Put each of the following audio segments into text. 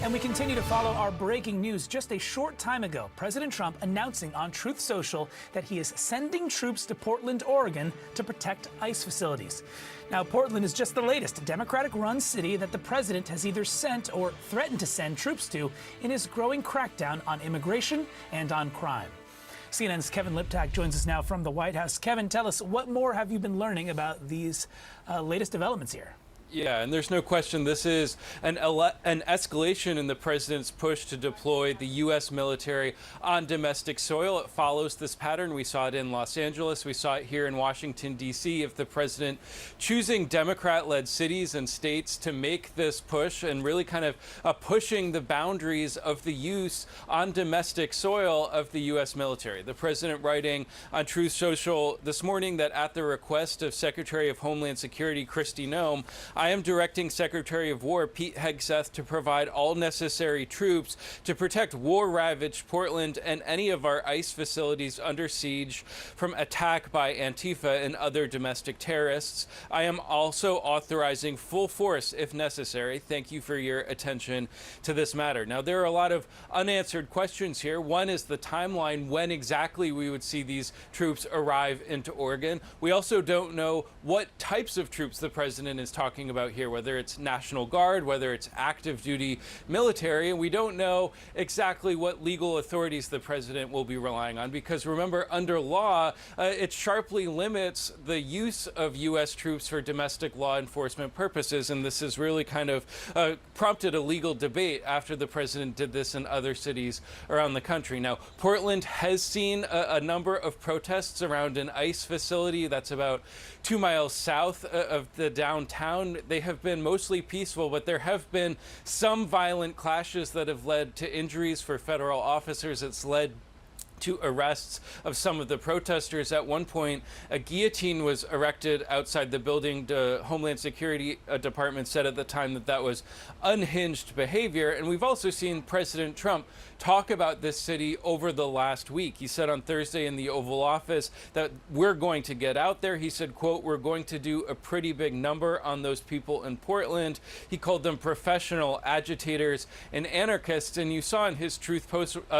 And we continue to follow our breaking news. Just a short time ago, President Trump announcing on Truth Social that he is sending troops to Portland, Oregon to protect ICE facilities. Now, Portland is just the latest Democratic-run city that the president has either sent or threatened to send troops to in his growing crackdown on immigration and on crime. CNN's Kevin Liptak joins us now from the White House. Kevin, tell us, what more have you been learning about these latest developments here? Yeah, and there's no question this is an escalation in the president's push to deploy the U.S. military on domestic soil. It follows this pattern. We saw it in Los Angeles. We saw it here in Washington, D.C. If the president choosing Democrat-led cities and states to make this push and really kind of pushing the boundaries of the use on domestic soil of the U.S. military. The president writing on Truth Social this morning that at the request of Secretary of Homeland Security Kristi Noem, I am directing Secretary of War Pete Hegseth to provide all necessary troops to protect war-ravaged Portland and any of our ICE facilities under siege from attack by Antifa and other domestic terrorists. I am also authorizing full force if necessary. Thank you for your attention to this matter. Now, there are a lot of unanswered questions here. One is the timeline, when exactly we would see these troops arrive into Oregon. We also don't know what types of troops the president is talking about here, whether it's National Guard, whether it's active duty military, and we don't know exactly what legal authorities the president will be relying on, because remember, under law, it sharply limits the use of U.S. troops for domestic law enforcement purposes, and this has really kind of prompted a legal debate after the president did this in other cities around the country. Now, Portland has seen a number of protests around an ICE facility that's about 2 miles south of the downtown. They have been mostly peaceful, but there have been some violent clashes that have led to injuries for federal officers. It's led to arrests of some of the protesters. At one point, a guillotine was erected outside the building. The Homeland Security Department said at the time that that was unhinged behavior. And we've also seen President Trump talk about this city over the last week. He said on Thursday in the Oval Office that we're going to get out there. He said, quote, "We're going to do a pretty big number on those people in Portland." He called them professional agitators and anarchists. And you saw in his Truth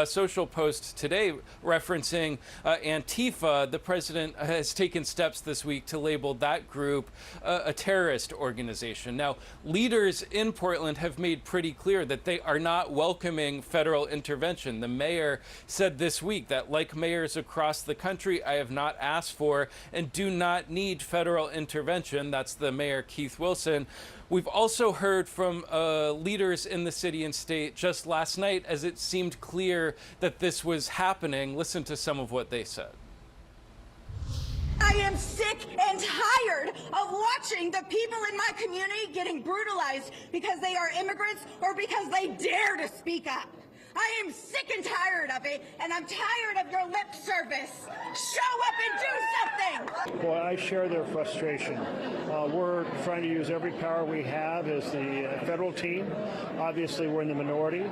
Social post today, referencing Antifa, the president has taken steps this week to label that group a terrorist organization. Now, leaders in Portland have made pretty clear that they are not welcoming federal intervention. The mayor said this week that, like mayors across the country, I have not asked for and do not need federal intervention. That's the mayor, Keith Wilson. We've also heard from leaders in the city and state just last night as it seemed clear that this was happening. Listen to some of what they said. I am sick and tired of watching the people in my community getting brutalized because they are immigrants or because they dare to speak up. I am sick and tired of it, and I'm tired of your lip service. Show up and do something! Boy, I share their frustration. We're trying to use every power we have as the federal team. Obviously, we're in the minority.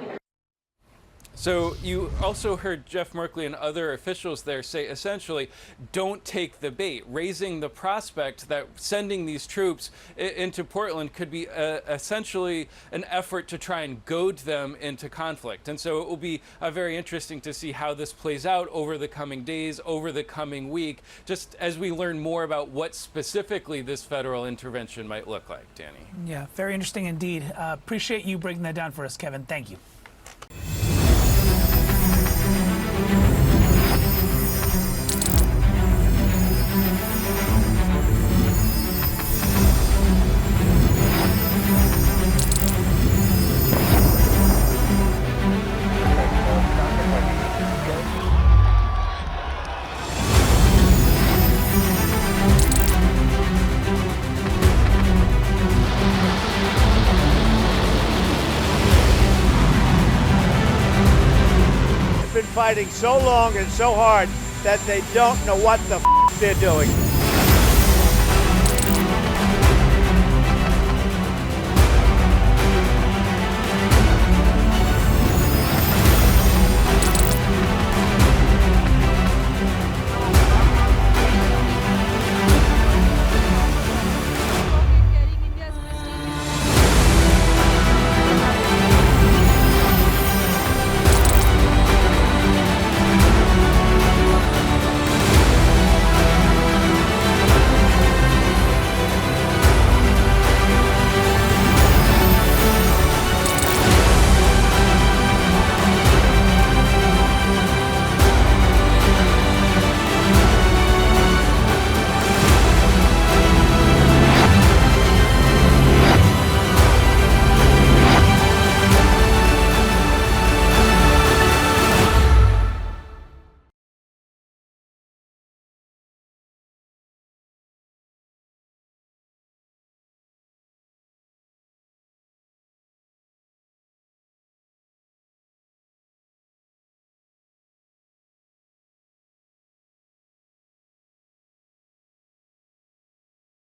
So you also heard Jeff Merkley and other officials there say, essentially, don't take the bait, raising the prospect that sending these troops into Portland could be essentially an effort to try and goad them into conflict. And so it will be very interesting to see how this plays out over the coming days, over the coming week, just as we learn more about what specifically this federal intervention might look like. Danny. Yeah, very interesting indeed. Appreciate you breaking that down for us, Kevin. Thank you. Fighting so long and so hard that they don't know what the they're doing.